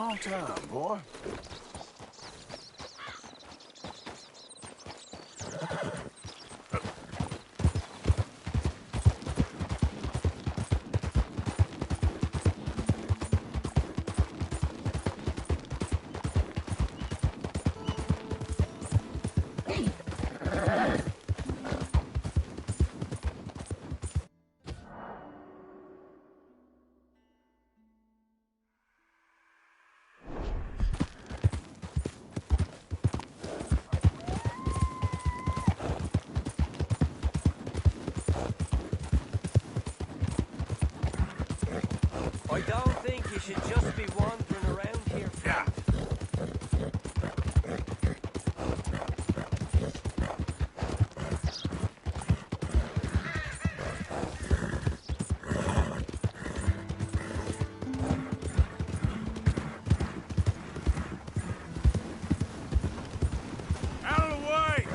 Long time, boy. I don't think you should just be wandering around here. Yeah. Out of the way!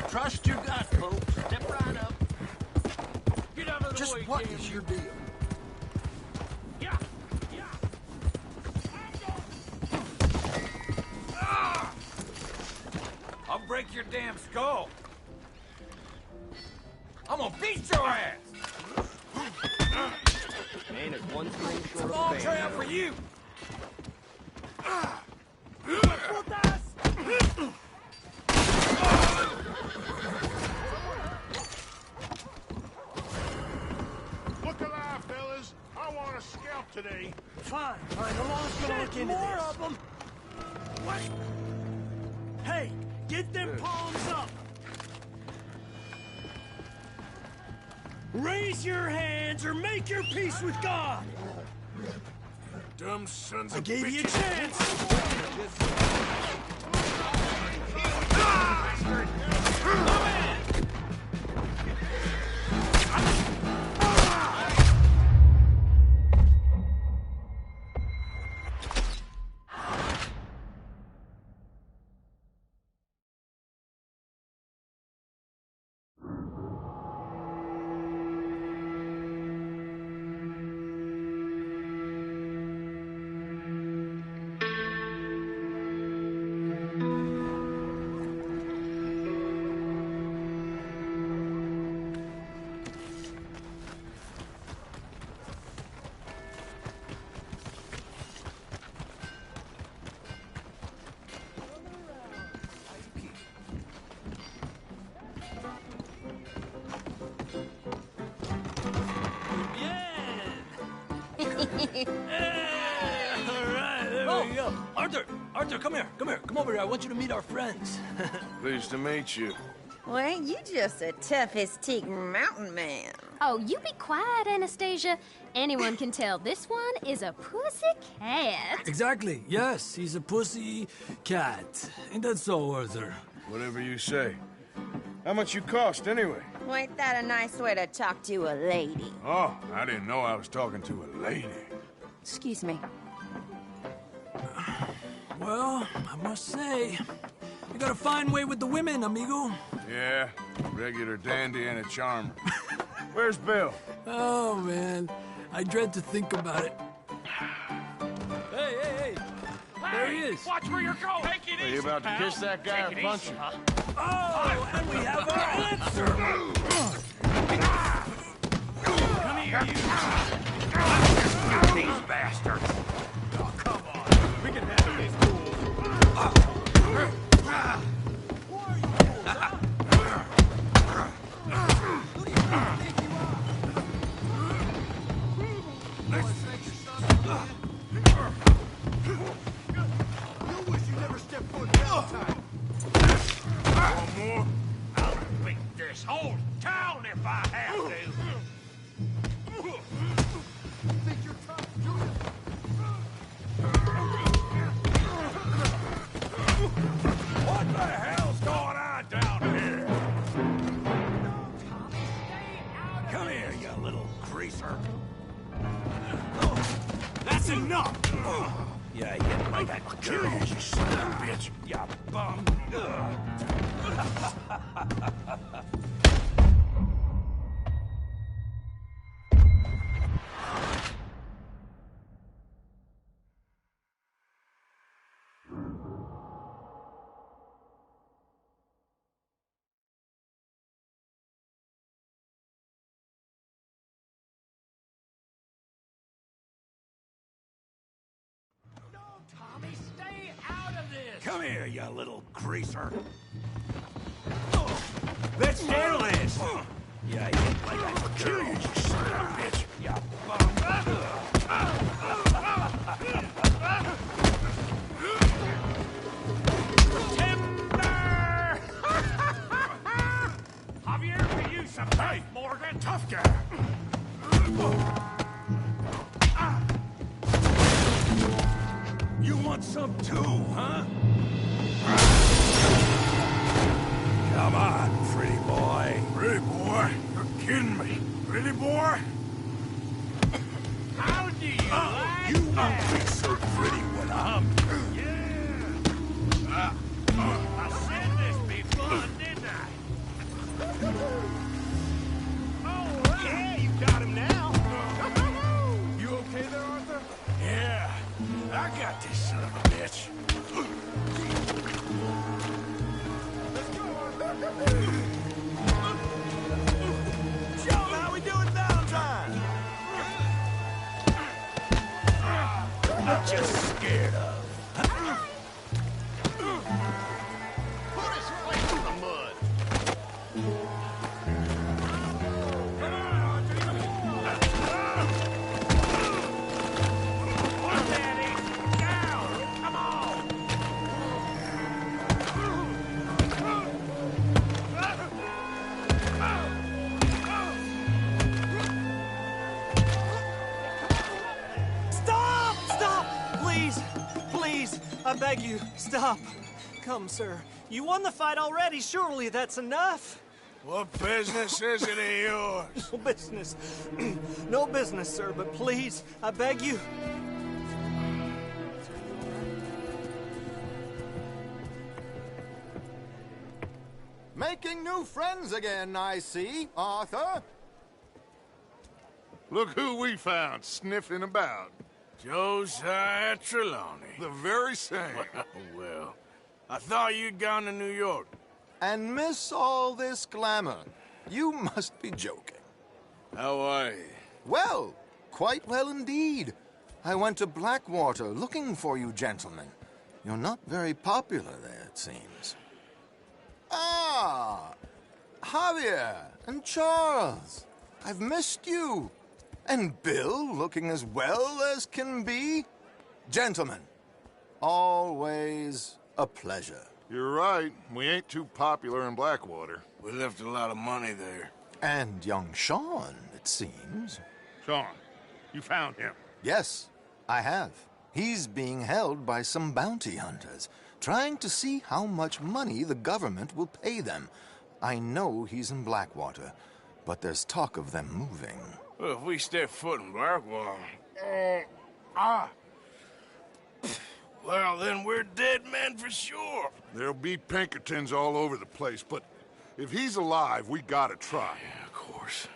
Trust your gut, folks. Step right up. Get out of the way. Just what is your deal? Yeah, yeah. Ah! I'll break your damn skull. I'm gonna beat your ass. Man is one string It's a short long of a trail band. for you. Look alive, fellas. I want a scalp today. Fine, fine. The law's gonna look into more this. of them. What? Hey, get them palms up. Raise your hands or make your peace with God. Dumb sons I of gave you a bitches. chance. All right, there we go. Arthur, come here. Come over here. I want you to meet our friends. Pleased to meet you. Well, ain't you just a toughest-teak mountain man? Oh, you be quiet, Anastasia. Anyone can tell this one is a pussy cat. Exactly. Yes, he's a pussy cat. Ain't that so, Arthur? Whatever you say. How much you cost, anyway? Well, ain't that a nice way to talk to a lady? Oh, I didn't know I was talking to a lady. Excuse me. Well, I must say, you got a fine way with the women, amigo. Yeah, regular dandy and a charmer. Where's Bill? Oh, man. I dread to think about it. Hey! There he is. Watch where you're going. Take it Are you about to kiss that guy or punch him? Oh, and we have our answer. Come here, you. These bastards. Oh, come on. We can handle these fools. You wish you never stepped foot downtown. One more. I'll beat this whole town if I have to. Think you're tough, do you? What the hell's going on down here? Come here, you little greaser. That's enough! Yeah, yeah, like I I'll kill you, you son of a bitch. Yeah, bum. No, Tommy, stay out of this! Come here, you little greaser. Let's handle this! Yeah, yeah, like I Kill you, you son of a bitch. Yeah, bum. Timber! Javier, for you some hey, Morgan. Tough guy. You want some too, huh? Come on, pretty boy. Pretty boy, you're kidding me. Pretty boy? How do you like You won't that? be so pretty when I'm... Yeah. I said this be fun, didn't I? Oh, yeah, you got him now. You okay there, Arthur? Yeah, I got this son of a bitch. Let's go, Arthur. Joe, how we doing Valentine? I'm just scared of. Put his face in the mud. Come on, Arthur, you're the boy. Push Daddy. Down. Come on. Stop! Stop! Please! Please! I beg you, stop. Come, sir. You won the fight already. Surely that's enough. What business is it of yours? No business. No business, sir, but please, I beg you. Making new friends again, I see, Arthur. Look who we found sniffing about. Josiah Trelawney. The very same. Well, I thought you'd gone to New York. And miss all this glamour. You must be joking. How are you? Well, quite well indeed. I went to Blackwater looking for you gentlemen. You're not very popular there, it seems. Ah, Javier and Charles. I've missed you. And Bill looking as well as can be. Gentlemen, always a pleasure. You're right. We ain't too popular in Blackwater. We left a lot of money there. And young Sean, it seems. Sean, you found him. Yes, I have. He's being held by some bounty hunters, trying to see how much money the government will pay them. I know he's in Blackwater, but there's talk of them moving. Well, if we step foot in Blackwater... Well, then we're dead men for sure. There'll be Pinkertons all over the place, but if he's alive, we gotta try. Yeah, of course.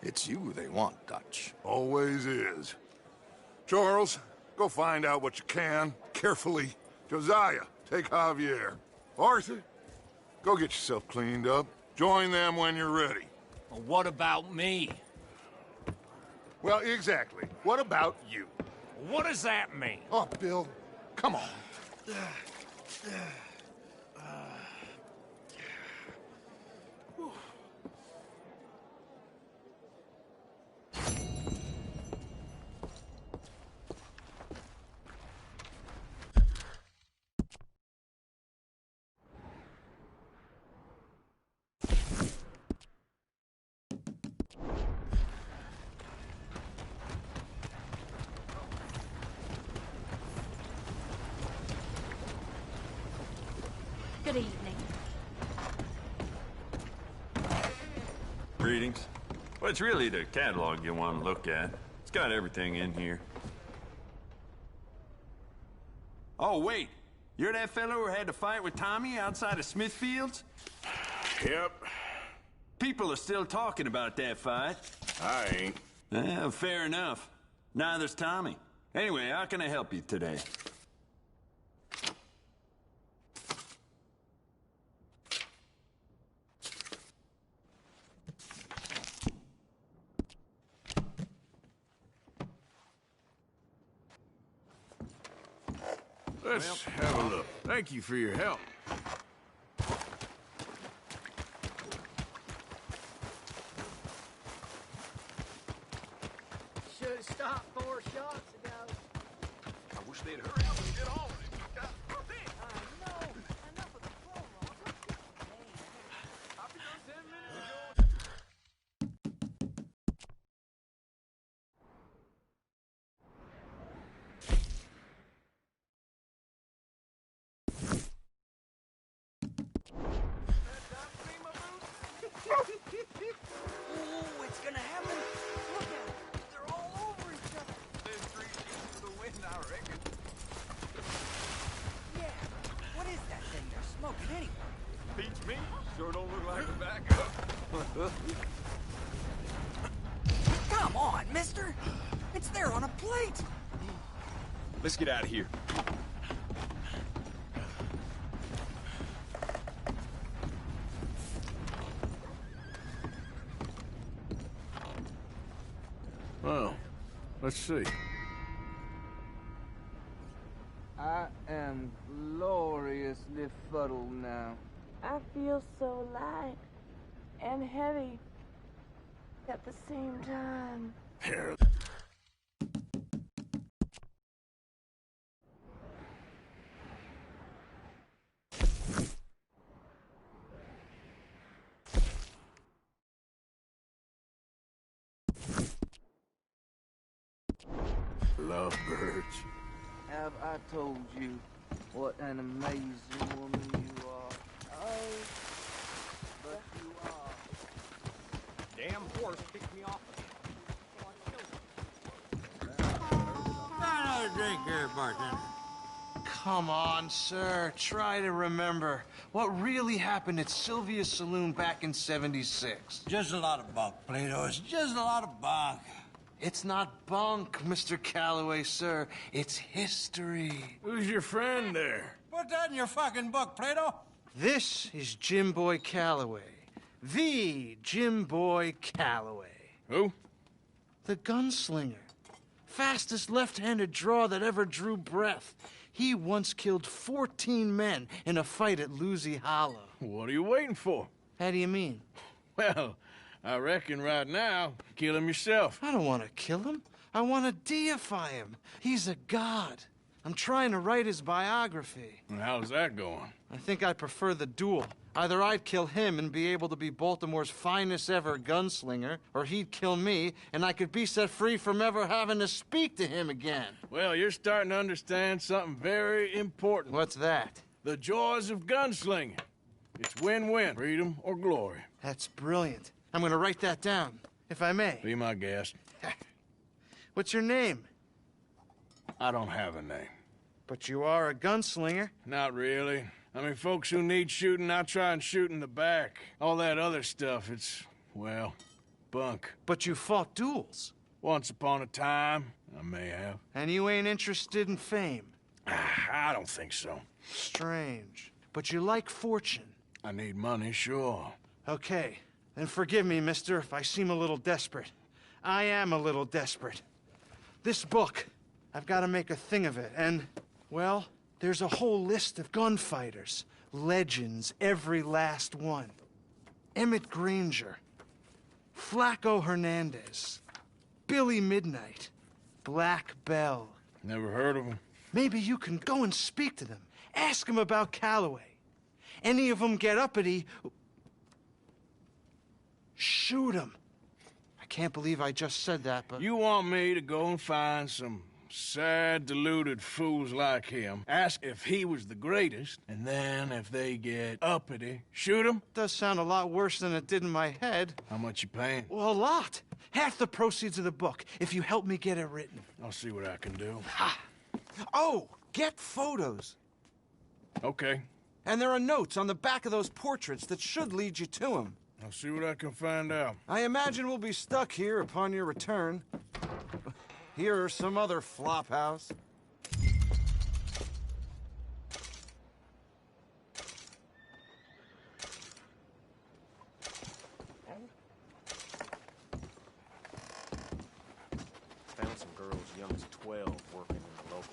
It's you they want, Dutch. Always is. Charles, go find out what you can, carefully. Josiah, take Javier. Arthur, go get yourself cleaned up. Join them when you're ready. Well, what about me? Well, exactly. What about you? What does that mean? Oh, Bill, come on. Good evening. Greetings. Well, it's really the catalog you want to look at. It's got everything in here. Oh, wait. You're that fellow who had to fight with Tommy outside of Smithfield's? Yep. People are still talking about that fight. I ain't. Fair enough. Neither's Tommy. Anyway, how can I help you today? Let's have a look. Thank you for your help. Should have stopped 4 shots ago. I wish they'd hurry up and get on with it. God, I know. Enough of the prologue. I'll be done 10 minutes ago. Oh, it's gonna happen. Look at them. They're all over each other. There's 3 sheets to the wind, I reckon. Yeah. What is that thing they're smoking anyway? Beats me. Sure don't look like a backup. Come on, mister. It's there on a plate. Let's get out of here. Well, let's see. I am gloriously fuddled now. I feel so light and heavy at the same time. Here. Lovebirds. Have I told you what an amazing woman you are? Oh, but you are. Damn horse kicked me off Another drink here, bartender. Come on, sir. Try to remember what really happened at Sylvia's Saloon back in '76. Just a lot of bunk, Plato. It's just a lot of bunk. It's not bunk, Mr. Calloway, sir. It's history. Who's your friend there? Put that in your fucking book, Plato. This is Jim Boy Calloway. The Jim Boy Calloway. Who? The gunslinger. Fastest left-handed draw that ever drew breath. He once killed 14 men in a fight at Lucy Hollow. What are you waiting for? How do you mean? Well, I reckon right now, kill him yourself. I don't want to kill him. I want to deify him. He's a god. I'm trying to write his biography. And how's that going? I think I prefer the duel. Either I'd kill him and be able to be Baltimore's finest ever gunslinger, or he'd kill me and I could be set free from ever having to speak to him again. Well, you're starting to understand something very important. What's that? The joys of gunslinging. It's win-win, freedom or glory. That's brilliant. I'm gonna write that down, if I may. Be my guest. What's your name? I don't have a name. But you are a gunslinger. Not really. I mean, folks who need shooting, I try and shoot in the back. All that other stuff, it's, well, bunk. But you fought duels. Once upon a time, I may have. And you ain't interested in fame. I don't think so. Strange. But you like fortune. I need money, sure. Okay. Then forgive me, mister, if I seem a little desperate. I am a little desperate. This book, I've got to make a thing of it, and, well, there's a whole list of gunfighters. Legends, every last one. Emmett Granger, Flaco Hernandez, Billy Midnight, Black Bell. Never heard of him. Maybe you can go and speak to them. Ask them about Calloway. Any of them get uppity, shoot them. I can't believe I just said that, but... You want me to go and find some sad, deluded fools like him, ask if he was the greatest, and then if they get uppity, shoot him? Does sound a lot worse than it did in my head. How much you paying? Well, a lot. Half the proceeds of the book, if you help me get it written. I'll see what I can do. Ha! Oh, Get photos. Okay. And there are notes on the back of those portraits that should lead you to him. I'll see what I can find out. I imagine we'll be stuck here upon your return. Here or some other flop house. Found some girl as young as 12 working in the local...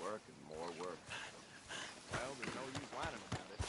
Work, and more work. Well, there's no use whining about it.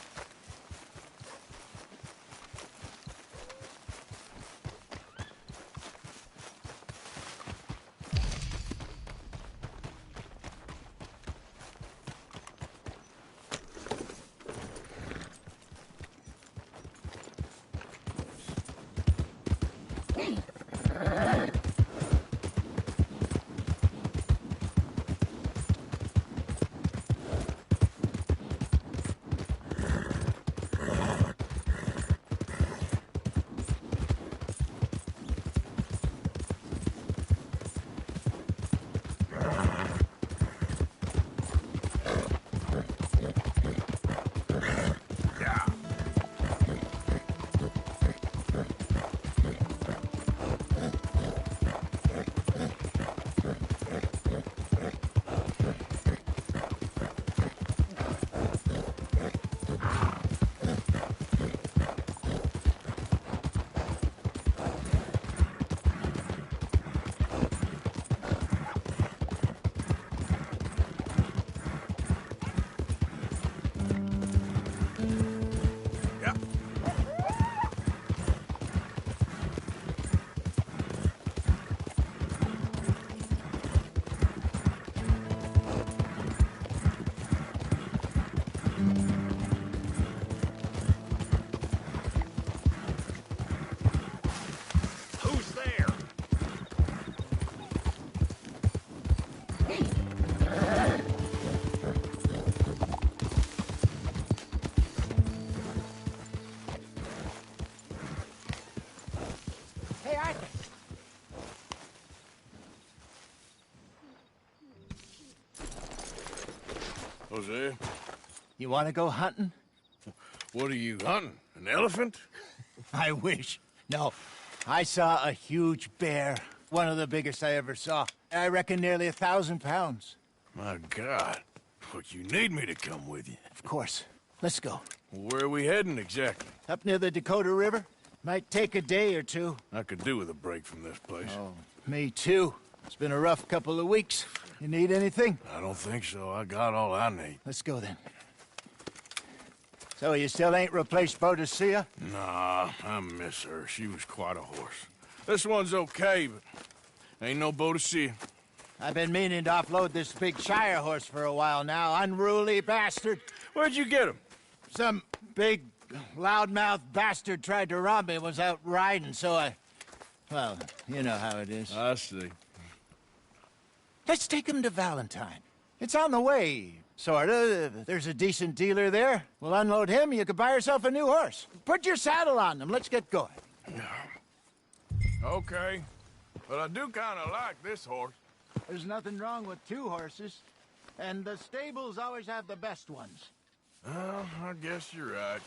Hosea? You want to go hunting? What are you hunting? An elephant? I wish. No. I saw a huge bear. One of the biggest I ever saw. I reckon nearly 1,000 pounds. My God. But you need me to come with you. Of course. Let's go. Where are we heading exactly? Up near the Dakota River. Might take a day or two. I could do with a break from this place. Oh, me too. It's been a rough couple of weeks. You need anything? I don't think so. I got all I need. Let's go then. So you still ain't replaced Boadicea? Nah, I miss her. She was quite a horse. This one's okay, but ain't no Boadicea. I've been meaning to offload this big Shire horse for a while now. Unruly bastard. Where'd you get him? Some big, loudmouth bastard tried to rob me and was out riding, so I... Well, you know how it is. I see. Let's take him to Valentine. It's on the way, sorta. There's a decent dealer there. We'll unload him, you could buy yourself a new horse. Put your saddle on them, let's get going. Okay. But I do kind of like this horse. There's nothing wrong with two horses. And the stables always have the best ones. Well, I guess you're right.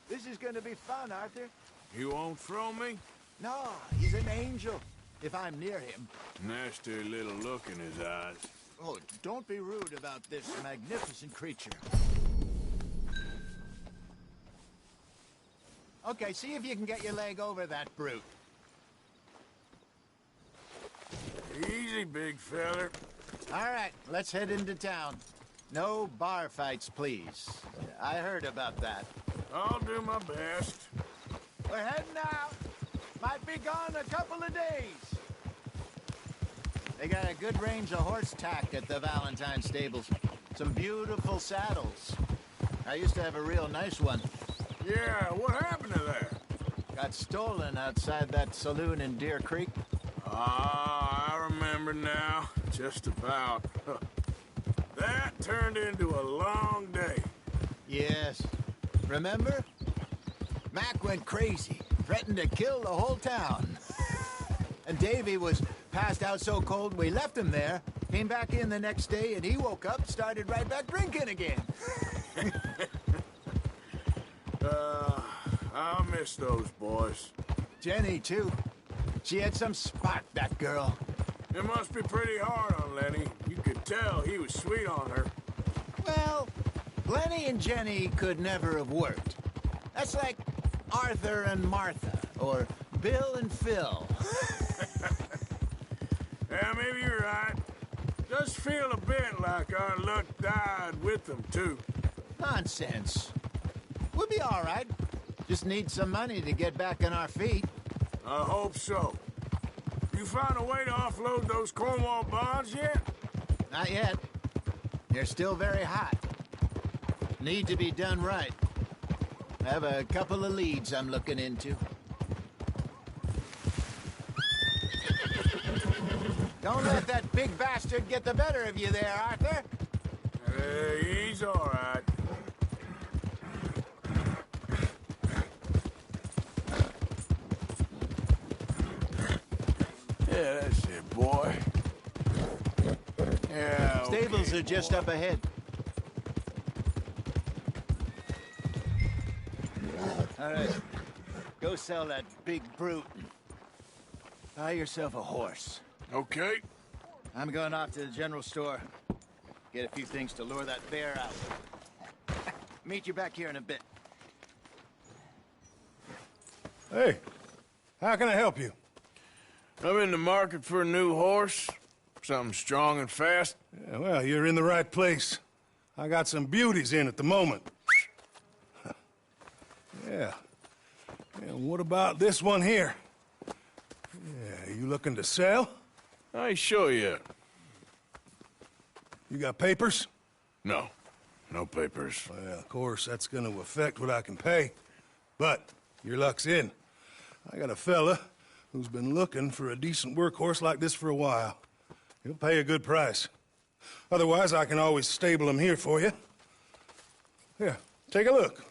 This is gonna be fun, Arthur. You won't throw me? No, he's an angel. If I'm near him. Nasty little look in his eyes. Oh, don't be rude about this magnificent creature. Okay, see if you can get your leg over that brute. Easy, big feller. All right, let's head into town. No bar fights, please. I heard about that. I'll do my best. We're heading out. Might be gone a couple of days. They got a good range of horse tack at the Valentine stables. Some beautiful saddles. I used to have a real nice one. Yeah, what happened to that? Got stolen outside that saloon in Deer Creek. Ah, I remember now. Just about. That turned into a long day. Yes. Remember? Mac went crazy, threatened to kill the whole town. And Davy was passed out so cold we left him there, came back in the next day, and he woke up, started right back drinking again. I'll miss those boys. Jenny, too. She had some spark, that girl. It must be pretty hard on Lenny. You could tell he was sweet on her. Well, Lenny and Jenny could never have worked. That's like Arthur and Martha, or Bill and Phil. Yeah, maybe you're right. Does feel a bit like our luck died with them, too. Nonsense. We'll be all right. Just need some money to get back on our feet. I hope so. You found a way to offload those Cornwall bonds yet? Not yet. They're still very hot. Need to be done right. I have a couple of leads I'm looking into. Don't let that big bastard get the better of you there, Arthur. He's all right. Yeah, that's it, boy. Yeah, Stables okay, are just up ahead. All right. Go sell that big brute. Buy yourself a horse. Okay. I'm going off to the general store. Get a few things to lure that bear out. Meet you back here in a bit. Hey, how can I help you? I'm in the market for a new horse. Something strong and fast. Yeah, well, you're in the right place. I got some beauties in at the moment. Yeah. And what about this one here? Yeah, you looking to sell? I ain't sure yet. You got papers? No. No papers. Well, of course, that's gonna affect what I can pay. But your luck's in. I got a fella who's been looking for a decent workhorse like this for a while. He'll pay a good price. Otherwise, I can always stable him here for you. Here, take a look.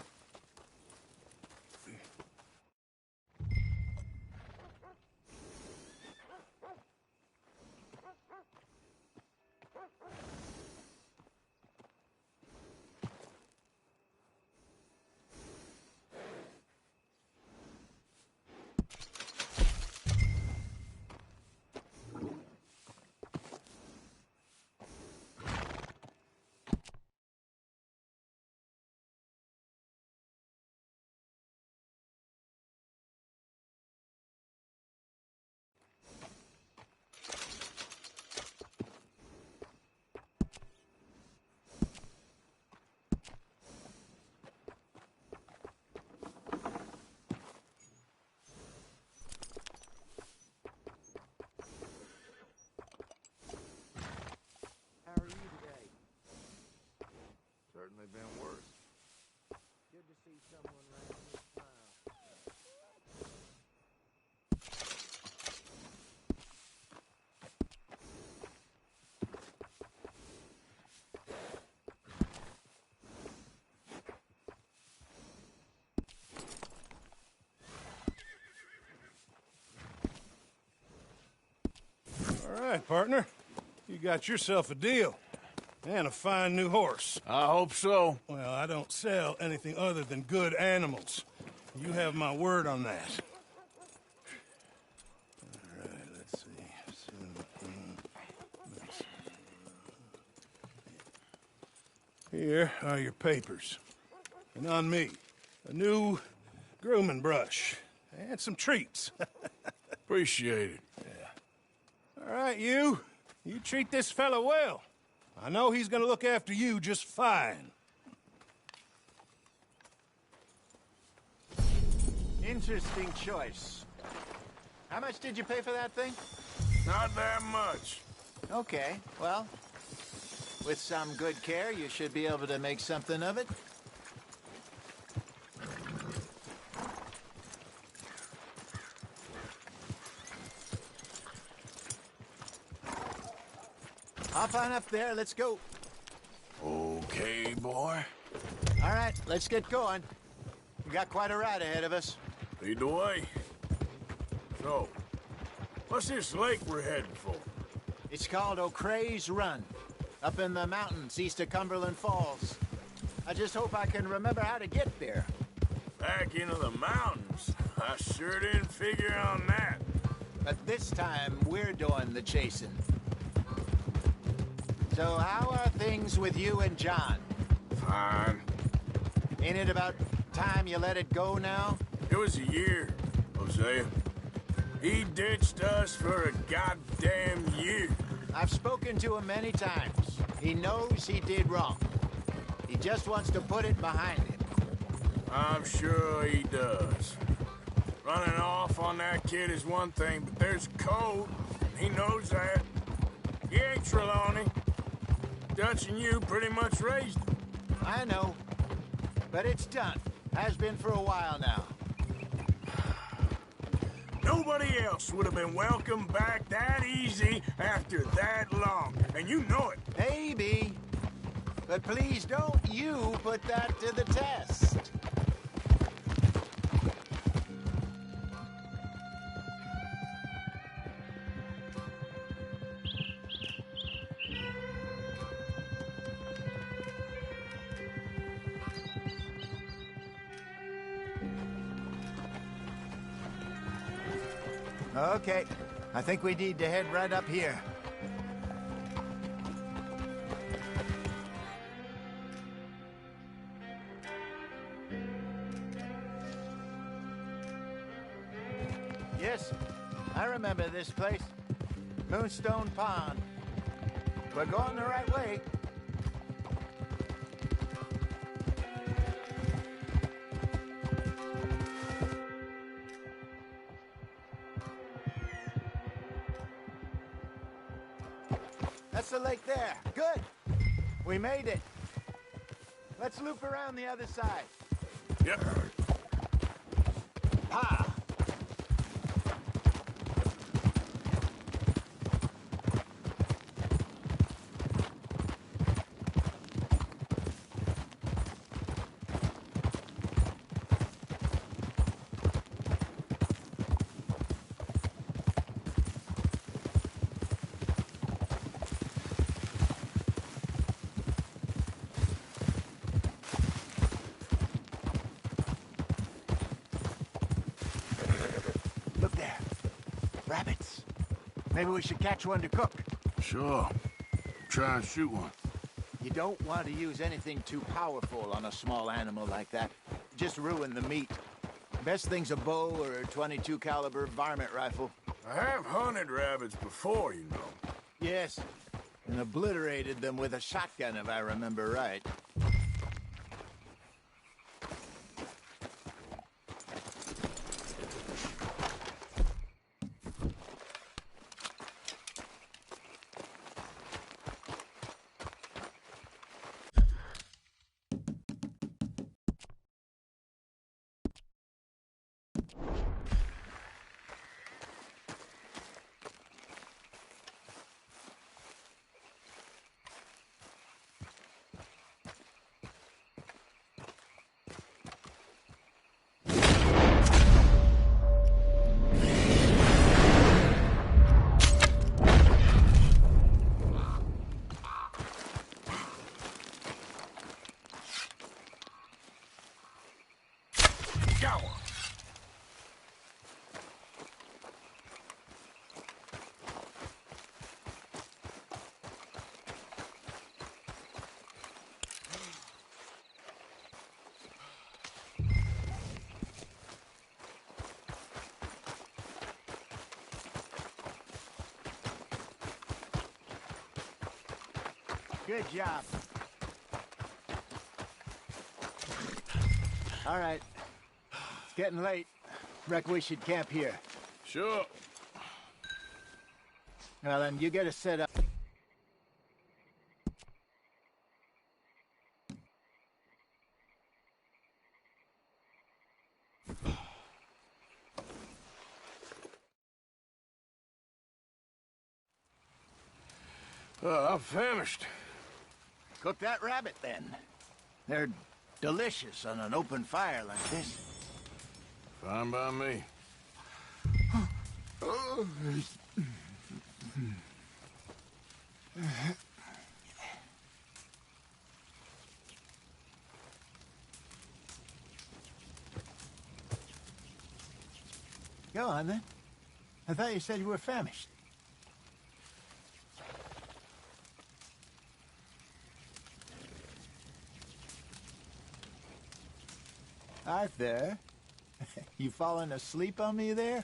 All right, partner. You got yourself a deal. And a fine new horse. I hope so. Well, I don't sell anything other than good animals. You have my word on that. All right, let's see. Here are your papers. And on me, a new grooming brush and some treats. Appreciate it. Yeah. All right, you treat this fella well. I know he's gonna look after you just fine. Interesting choice. How much did you pay for that thing? Not that much. Okay, well, with some good care, you should be able to make something of it. Hop on up there, let's go. Okay, boy. All right, let's get going. We got quite a ride ahead of us. Lead the way. So, what's this lake we're heading for? It's called O'Creagh's Run, up in the mountains east of Cumberland Falls. I just hope I can remember how to get there. Back into the mountains? I sure didn't figure on that. But this time, we're doing the chasing. So how are things with you and John? Fine. Ain't it about time you let it go now? It was a year, Hosea. He ditched us for a goddamn year. I've spoken to him many times. He knows he did wrong. He just wants to put it behind him. I'm sure he does. Running off on that kid is one thing, but there's code. He knows that. He ain't Trelawney. Dutch and you pretty much raised him. I know. But it's done. Has been for a while now. Nobody else would have been welcomed back that easy after that long. And you know it. Maybe. But please don't you put that to the test. Okay, I think we need to head right up here. Yes, I remember this place. Moonstone Pond. We're going the right way. That's the lake there. Good. We made it. Let's loop around the other side. Yep. Ha! Look there. Rabbits. Maybe we should catch one to cook. Sure. Try and shoot one. You don't want to use anything too powerful on a small animal like that. Just ruin the meat. Best thing's a bow or a .22 caliber varmint rifle. I have hunted rabbits before, you know. Yes, and obliterated them with a shotgun, if I remember right. Good job. All right. It's getting late. Reckon we should camp here. Sure. Well, then you get us set up. I'm famished. Cook that rabbit, then. They're delicious on an open fire like this. Fine by me. Go on, then. I thought you said you were famished. Arthur, you falling asleep on me there?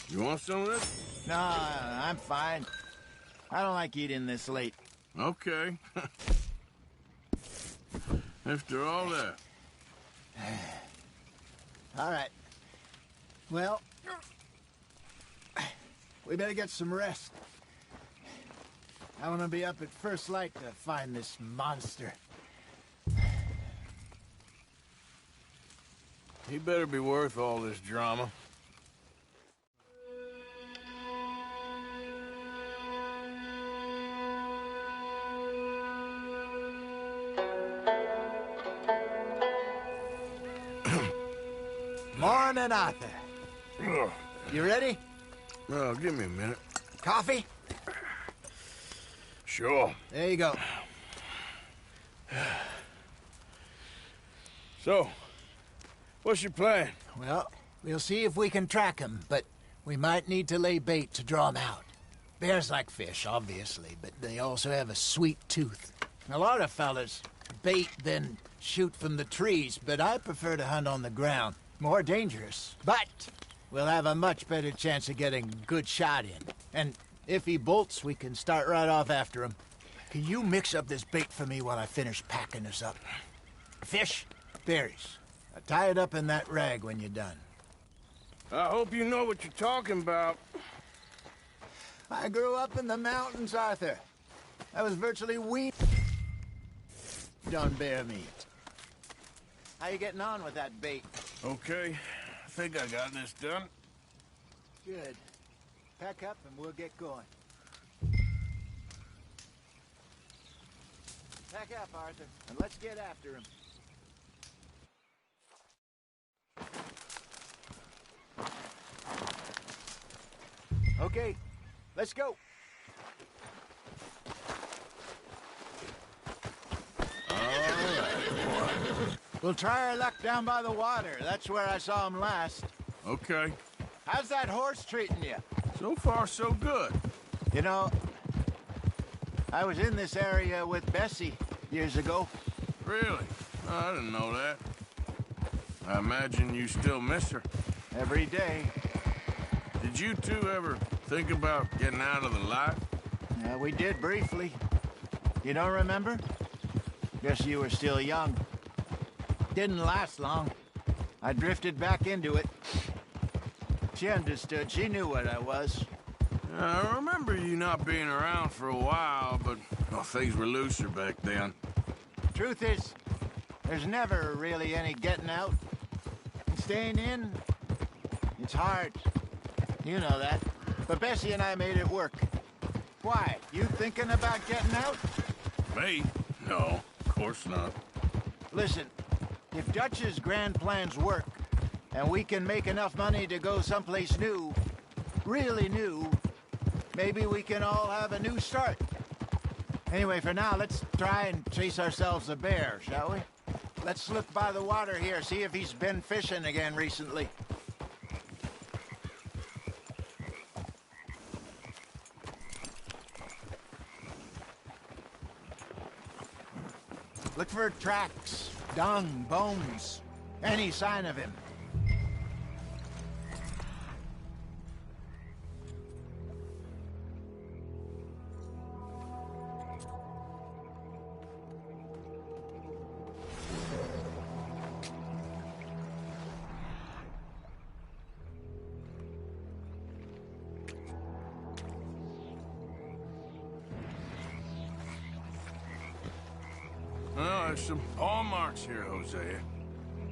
You want some of this? No, I'm fine. I don't like eating this late. Okay. After all that. All right. Well, we better get some rest. I want to be up at first light to find this monster. He better be worth all this drama. Morning, Arthur. You ready? Well, give me a minute. Coffee? Sure. There you go. So, what's your plan? Well, we'll see if we can track him, but we might need to lay bait to draw him out. Bears like fish, obviously, but they also have a sweet tooth. A lot of fellas bait, then shoot from the trees, but I prefer to hunt on the ground. More dangerous, but we'll have a much better chance of getting a good shot in. And if he bolts, we can start right off after him. Can you mix up this bait for me while I finish packing this up? Fish, berries. Tie it up in that rag when you're done. I hope you know what you're talking about. I grew up in the mountains, Arthur. I was virtually weaned on bear meat. How you getting on with that bait? Okay, I think I got this done. Good. Pack up and we'll get going. Pack up, Arthur, and let's get after him. Okay, let's go. We'll try our luck down by the water. That's where I saw him last. Okay. How's that horse treating you? So far, so good. You know, I was in this area with Bessie years ago. Really? Oh, I didn't know that. I imagine you still miss her. Every day. Did you two ever think about getting out of the life? Yeah, we did briefly. You don't remember? Guess you were still young. Didn't last long. I drifted back into it. She understood. She knew what I was. I remember you not being around for a while, but well, things were looser back then. Truth is, there's never really any getting out. Staying in, it's hard. You know that. But Bessie and I made it work. Why? You thinking about getting out? Me? No, of course not. Listen, if Dutch's grand plans work, and we can make enough money to go someplace new, really new, maybe we can all have a new start. Anyway, for now, let's try and chase ourselves a bear, shall we? Let's look by the water here, see if he's been fishing again recently. Look for tracks, dung, bones, any sign of him. Well, there's some paw marks here, Hosea.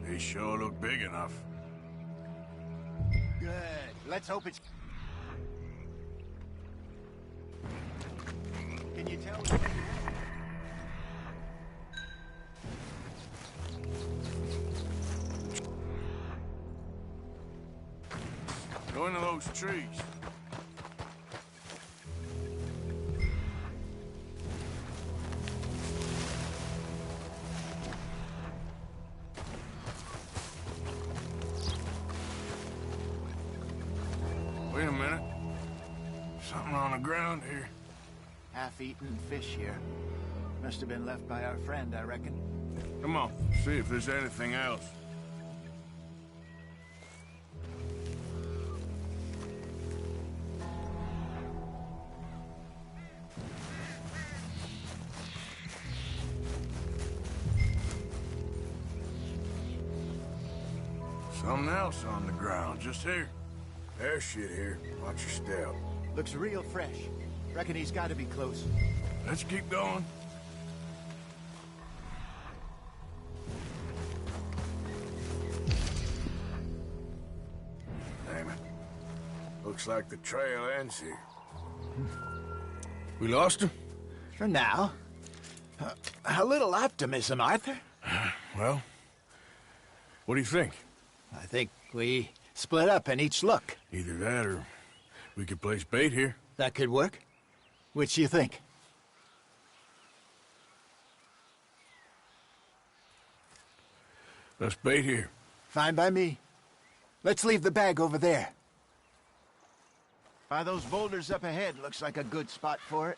They sure look big enough. Good. Let's hope it's... Can you tell? Go into those trees. Wait a minute. Something on the ground here. Half-eaten fish here. Must have been left by our friend, I reckon. Come on, see if there's anything else. Something else on the ground, just here. There's shit here. Watch your step. Looks real fresh. Reckon he's got to be close. Let's keep going. Damn it. Looks like the trail ends here. We lost him? For now. A little optimism, Arthur. Well, what do you think? I think we split up and each look. Either that or we could place bait here. That could work. Which do you think? Let's bait here. Fine by me. Let's leave the bag over there. By those boulders up ahead, looks like a good spot for it.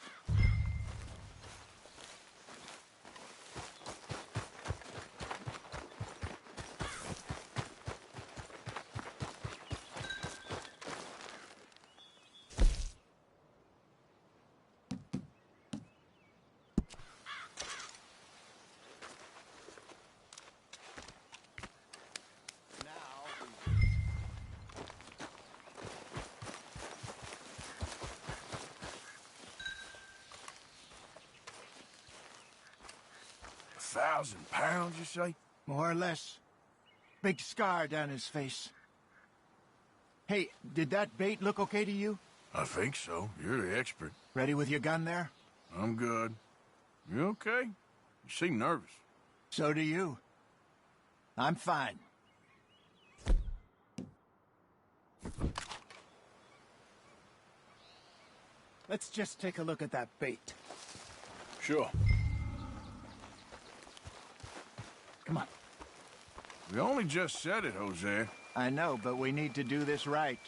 £1,000, you say? More or less. Big scar down his face. Hey, did that bait look okay to you? I think so. You're the expert. Ready with your gun there? I'm good. You okay? You seem nervous. So do you. I'm fine. Let's just take a look at that bait. Sure. Come on. We only just said it, Hosea. I know, but we need to do this right.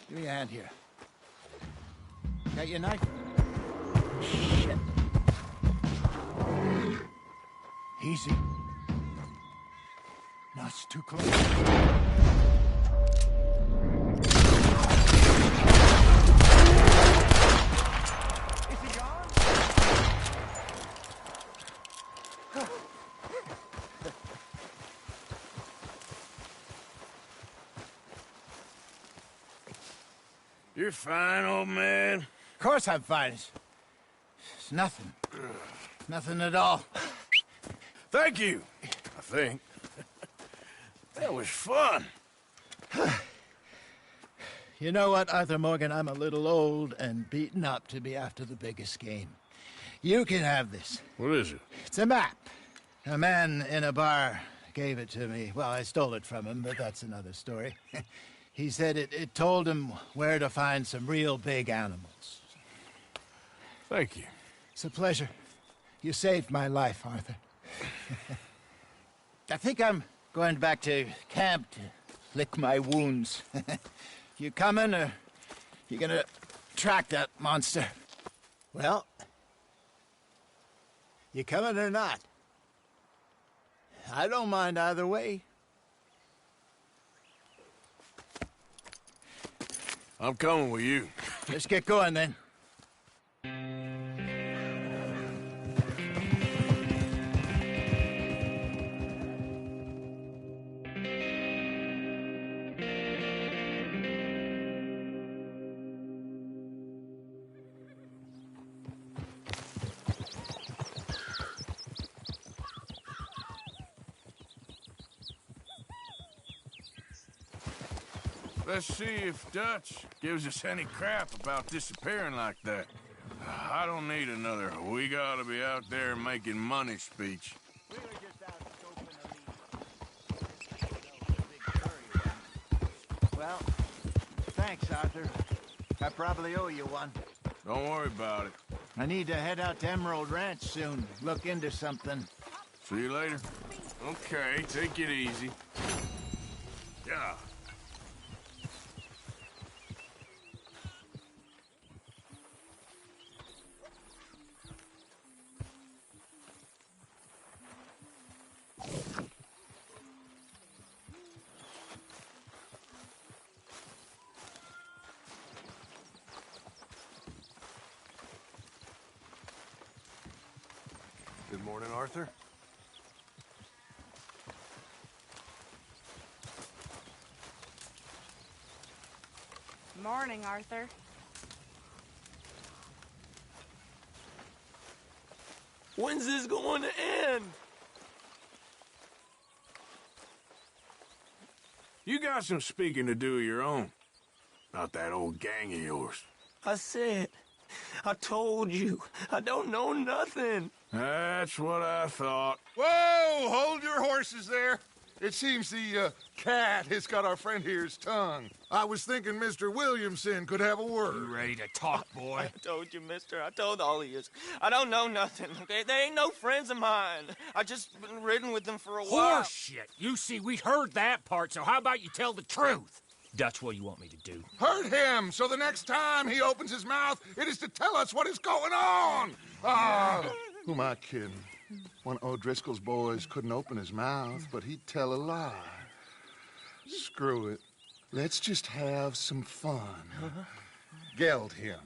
Give me a hand here. Got your knife? Shit. Easy. No, it's too close. You're fine, old man. Of course I'm fine. It's nothing. Nothing at all. Thank you, I think. That was fun. You know what, Arthur Morgan? I'm a little old and beaten up to be after the biggest game. You can have this. What is it? It's a map. A man in a bar gave it to me. Well, I stole it from him, but that's another story. He said it told him where to find some real big animals. Thank you. It's a pleasure. You saved my life, Arthur. I think I'm going back to camp to lick my wounds. You coming, or you gonna track that monster? Well, you coming or not? I don't mind either way. I'm coming with you. Let's get going, then. Let's see if Dutch gives us any crap about disappearing like that. I don't need another "we gotta be out there making money" speech. Well, thanks, Arthur. I probably owe you one. Don't worry about it. I need to head out to Emerald Ranch soon. Look into something. See you later. Okay, take it easy. Yeah. Good morning, Arthur. Morning, Arthur. When's this going to end? You got some speaking to do of your own. About that old gang of yours. I said, I told you, I don't know nothing. That's what I thought. Whoa! Hold your horses there. It seems the cat has got our friend here's tongue. I was thinking Mr. Williamson could have a word. You ready to talk, boy? I told you, mister. I told all of you. I don't know nothing, okay? They ain't no friends of mine. I just been ridden with them for a while. Horseshit. You see, we heard that part, so how about you tell the truth? Dutch, what do you want me to do? Hurt him, so the next time he opens his mouth, it is to tell us what is going on. Ah, who am I kidding? One of O'Driscoll's boys couldn't open his mouth, but he'd tell a lie. Screw it. Let's just have some fun. Geld him.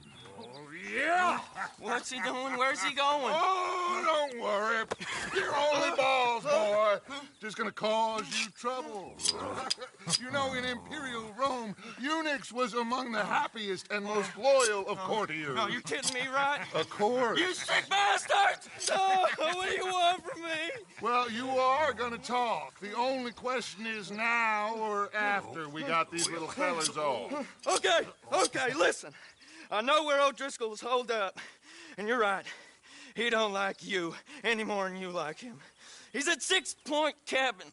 Yeah! What's he doing? Where's he going? Oh, don't worry. You're only balls, boy. Just gonna cause you trouble. You know, in Imperial Rome, eunuchs was among the happiest and most loyal of courtiers. No, you kidding me, right? Of course. You sick bastards! Oh, what do you want from me? Well, you are gonna talk. The only question is now or after we got these little fellas off. Okay, listen. I know where O'Driscoll's holed up, and you're right. He don't like you any more than you like him. He's at 6 Point Cabin.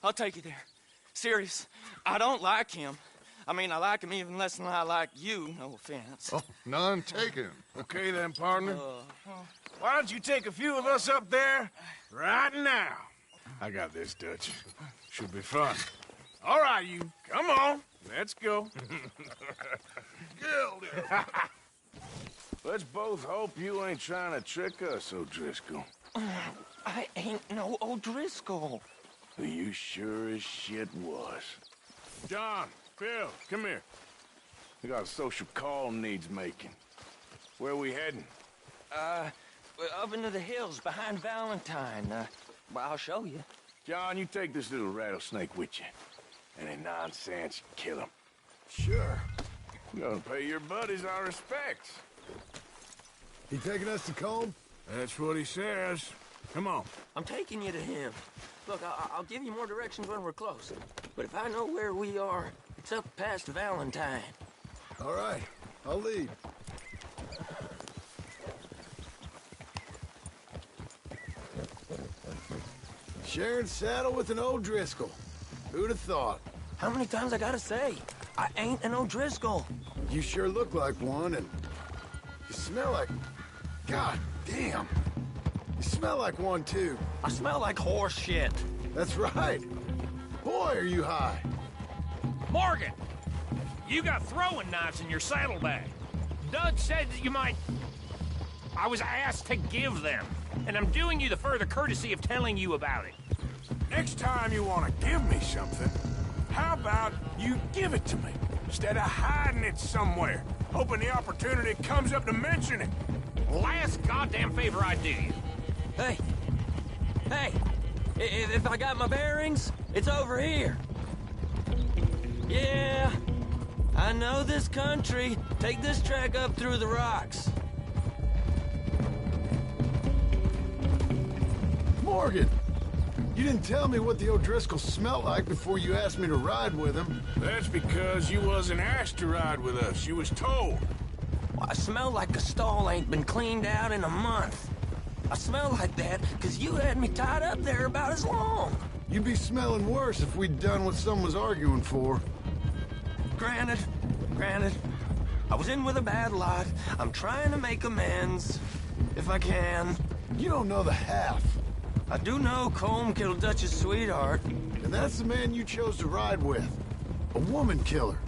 I'll take you there. Serious, I don't like him. I mean, I like him even less than I like you, no offense. Oh, none taken. Okay then, partner. Why don't you take a few of us up there right now? I got this, Dutch. Should be fun. All right, you. Come on. Let's go. Let's both hope you ain't trying to trick us, O'Driscoll. I ain't no O'Driscoll. You sure as shit was. John, Phil, come here. We got a social call needs making. Where we heading? Up into the hills behind Valentine. Well, I'll show you. John, you take this little rattlesnake with you. Any nonsense, kill him. Sure. We're gonna pay your buddies our respects. He taking us to Combe? That's what he says. Come on. I'm taking you to him. Look, I'll give you more directions when we're close. But if I know where we are, it's up past Valentine. All right, I'll lead. Sharing saddle with an O'Driscoll. Who'd have thought? How many times I gotta say? I ain't an O'Driscoll. You sure look like one, and you smell like... God damn. You smell like one, too. I smell like horse shit. That's right. Boy, are you high. Morgan! You got throwing knives in your saddlebag. Dutch said that you might... I was asked to give them, and I'm doing you the further courtesy of telling you about it. Next time you want to give me something, how about you give it to me, instead of hiding it somewhere, hoping the opportunity comes up to mention it? Last goddamn favor I do you. Hey! Hey! If I got my bearings, it's over here. Yeah, I know this country. Take this track up through the rocks. Morgan! You didn't tell me what the O'Driscolls smelled like before you asked me to ride with them. That's because you wasn't asked to ride with us. You was told. Well, I smell like a stall ain't been cleaned out in a month. I smell like that because you had me tied up there about as long. You'd be smelling worse if we'd done what someone was arguing for. Granted. I was in with a bad lot. I'm trying to make amends, if I can. You don't know the half. I do know Colm killed Dutch's sweetheart. And that's the man you chose to ride with. A woman killer.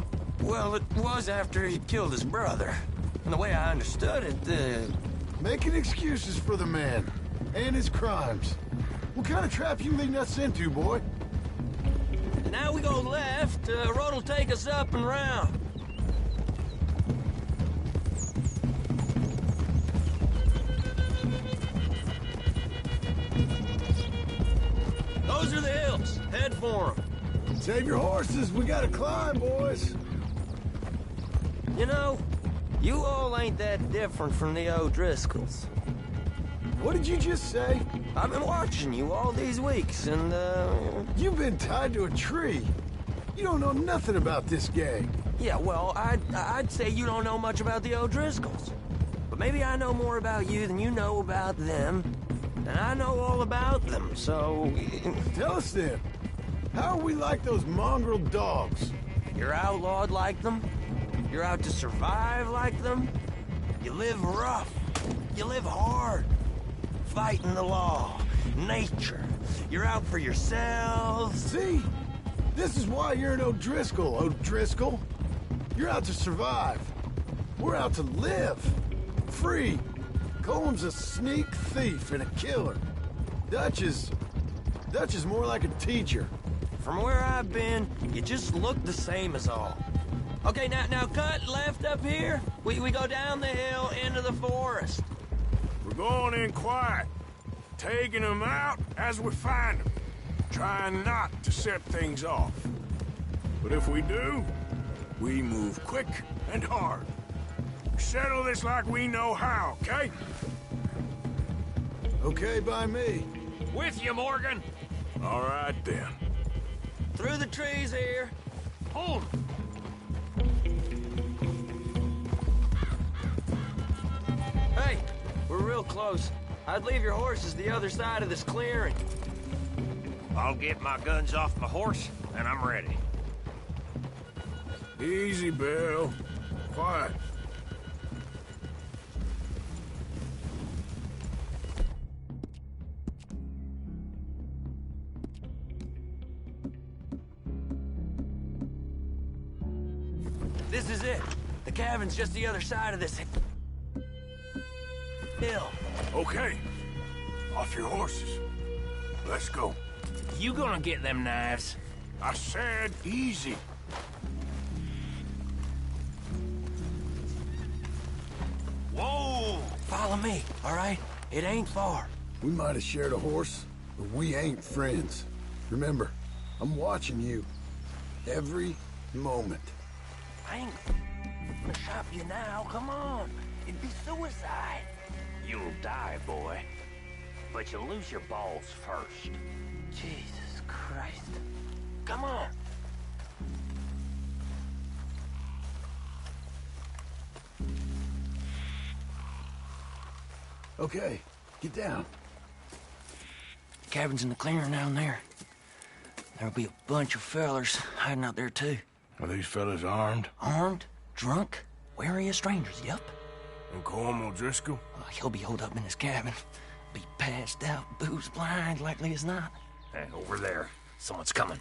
Well, it was after he killed his brother. And the way I understood it, Making excuses for the man. And his crimes. What kind of trap you leading us into, boy? Now we go left. Road will take us up and round. Those are the hills. Head for them. Save your horses. We gotta climb, boys. You know, you all ain't that different from the O'Driscolls. What did you just say? I've been watching you all these weeks, and, You've been tied to a tree. You don't know nothing about this gang. Yeah, well, I'd say you don't know much about the O'Driscolls. But maybe I know more about you than you know about them. And I know all about them, so... Tell us then. How are we like those mongrel dogs? You're outlawed like them. You're out to survive like them. You live rough. You live hard. Fighting the law. Nature. You're out for yourselves. See? This is why you're an O'Driscoll, O'Driscoll. You're out to survive. We're out to live. Free. Colm's a sneak thief and a killer. Dutch is more like a teacher. From where I've been, you just look the same as all. Okay, now cut left up here. We go down the hill into the forest. We're going in quiet, taking them out as we find them, trying not to set things off. But if we do, we move quick and hard. Settle this like we know how, okay? Okay by me. With you, Morgan. All right, then. Through the trees here. Hold. Hey, we're real close. I'd leave your horses the other side of this clearing. I'll get my guns off my horse, and I'm ready. Easy, Bill. Quiet. This is it. The cabin's just the other side of this hill. Okay. Off your horses. Let's go. You gonna get them knives? I said easy. Whoa! Follow me, all right? It ain't far. We might have shared a horse, but we ain't friends. Remember, I'm watching you. Every moment. I ain't gonna shop you now. Come on. It'd be suicide. You'll die, boy. But you'll lose your balls first. Jesus Christ. Come on. Okay, get down. The cabin's in the clearing down there. There'll be a bunch of fellers hiding out there, too. Are these fellas armed? Armed, drunk, wary of strangers, yup. And Colm O'Driscoll? He'll be holed up in his cabin. Be passed out, booze blind, likely as not. Hey, over there. Someone's coming.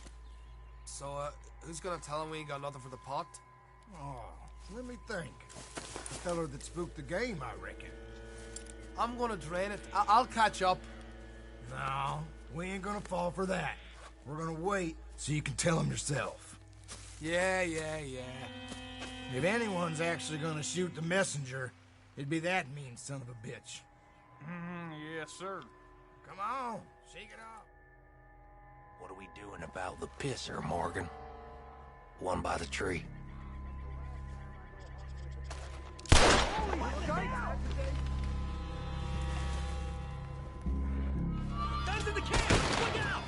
So, who's gonna tell him we ain't got nothing for the pot? Oh, let me think. The feller that spooked the game, I reckon. I'm gonna drain it. I'll catch up. No, we ain't gonna fall for that. We're gonna wait so you can tell him yourself. Yeah. If anyone's actually gonna shoot the messenger, it'd be that mean son of a bitch. Yes, sir. Come on, shake it off. What are we doing about the pisser, Morgan? One by the tree. Guns in the camp! Look out!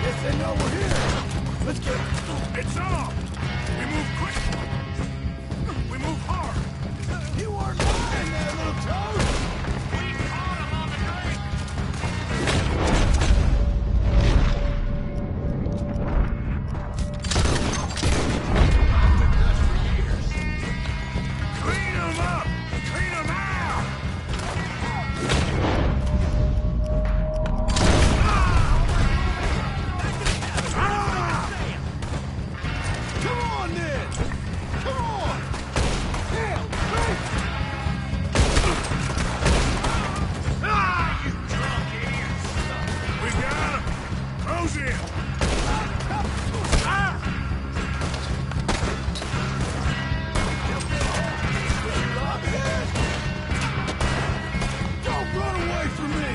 Yes, they know we're here. Let's get it. It's on! We move quick! We move hard! You weren't lying there, little toad! We caught him on the drink! Clean them up! Clean them out! Come on, then! Come on! Hell, quick! You drunk idiots! We got him! Close in! Don't run away from me!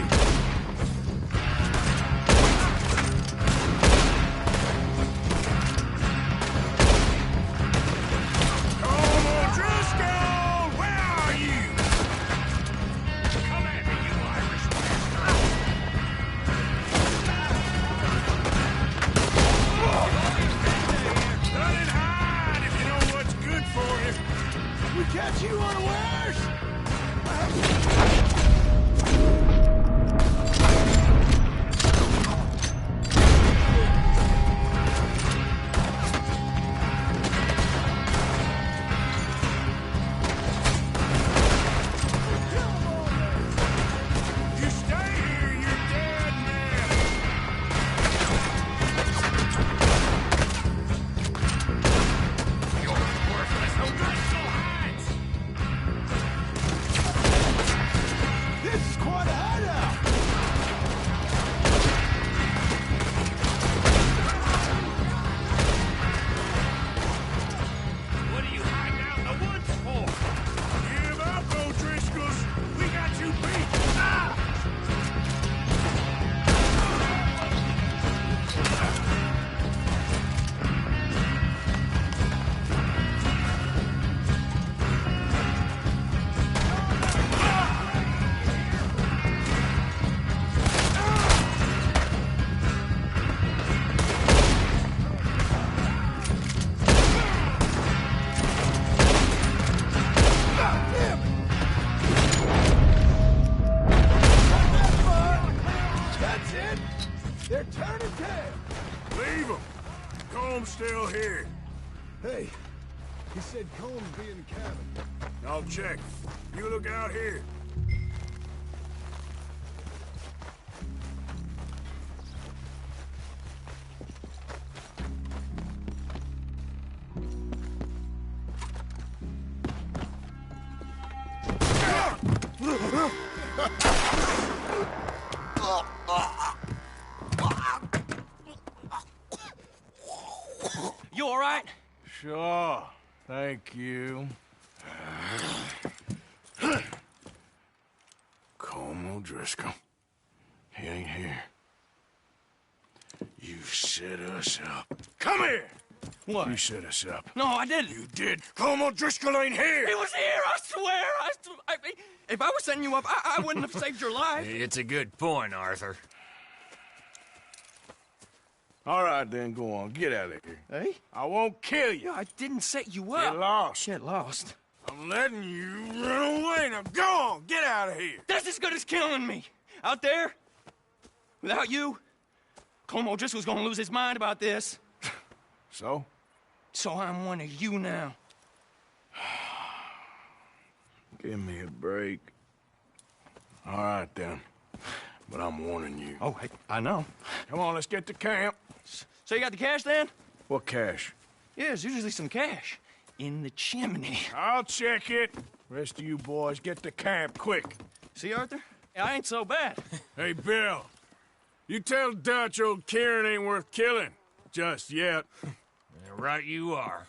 Come on, Driscoll! Where are you? Come at me, you Irish bastard! Run and hide if you know what's good for you. We catch you unawares! You stay here, you're dead man. You're worthless, no Driscoll hides! This is quite a hideout! What are you hiding out in the woods for? Give up, O'Driscolls. We got you beat. Ah! That's it! They're turning tail! Leave him. Comb's still here. Hey, he said Combs be in the cabin. I'll check. You look out here. You all right? Sure. Thank you. Colm O'Driscoll. He ain't here. You set us up. Come here! What? You set us up. No, I didn't. You did. Colm O'Driscoll ain't here! He was here, I swear. If I was setting you up, I wouldn't have saved your life. It's a good point, Arthur. All right, then, go on. Get out of here. Hey? I won't kill you. I didn't set you up. Get lost. Get lost. I'm letting you run away. Now go on. Get out of here. That's as good as killing me. Out there, without you, Colm O'Driscoll's gonna lose his mind about this. So? So I'm one of you now. Give me a break. All right, then. but I'm warning you. Oh, hey, I know. Come on, let's get to camp. So you got the cash then? What cash? Yeah, there's usually some cash in the chimney. I'll check it. Rest of you boys, get to camp, quick. See, Arthur? I ain't so bad. Hey, Bill. You tell Dutch old Kieran ain't worth killing. Just yet. Right you are.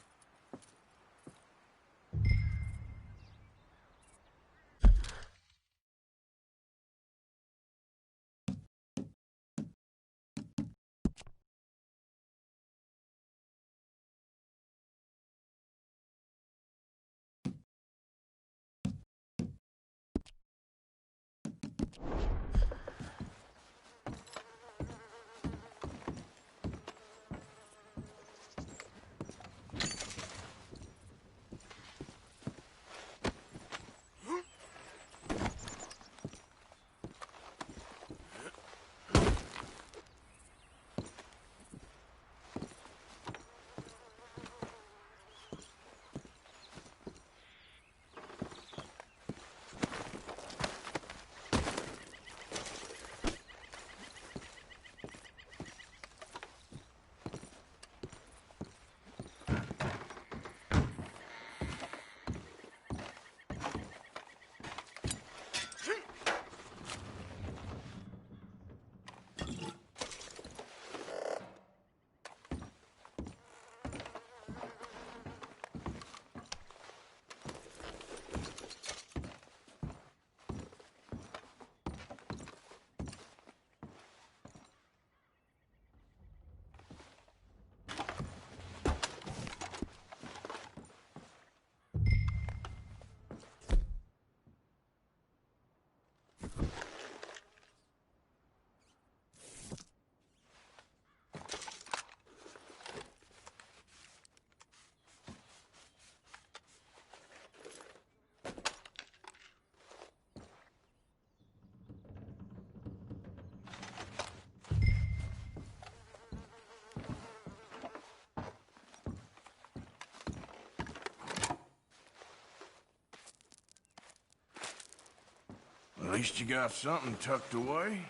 At least you got something tucked away.